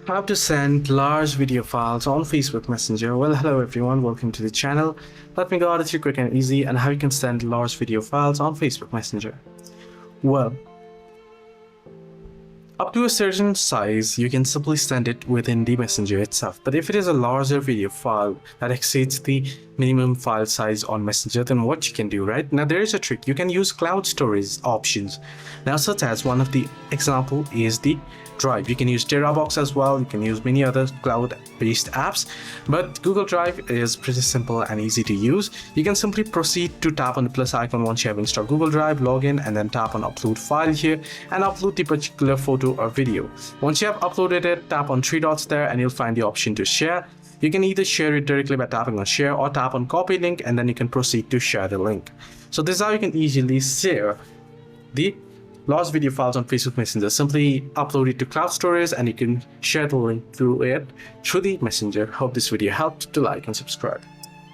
How to send large video files on Facebook Messenger. Well, hello everyone, welcome to the channel. Let me go out with you quick and easy and how you can send large video files on Facebook Messenger. Well, up to a certain size, you can simply send it within the messenger itself. But if it is a larger video file that exceeds the minimum file size on Messenger, then what you can do, right? Now there is a trick. You can use cloud storage options. Now, such as one of the example is the Drive. You can use TeraBox as well. You can use many other cloud-based apps, but Google Drive is pretty simple and easy to use. You can simply proceed to tap on the plus icon once you have installed Google Drive, log in, and then tap on upload file here and upload the particular photo or video. Once you have uploaded it, tap on three dots there and you'll find the option to share. You can either share it directly by tapping on share or tap on copy link, and then you can proceed to share the link. So this is how you can easily share the large video files on Facebook Messenger. Simply upload it to cloud storage and you can share the link through the messenger. Hope this video helped. To like and subscribe.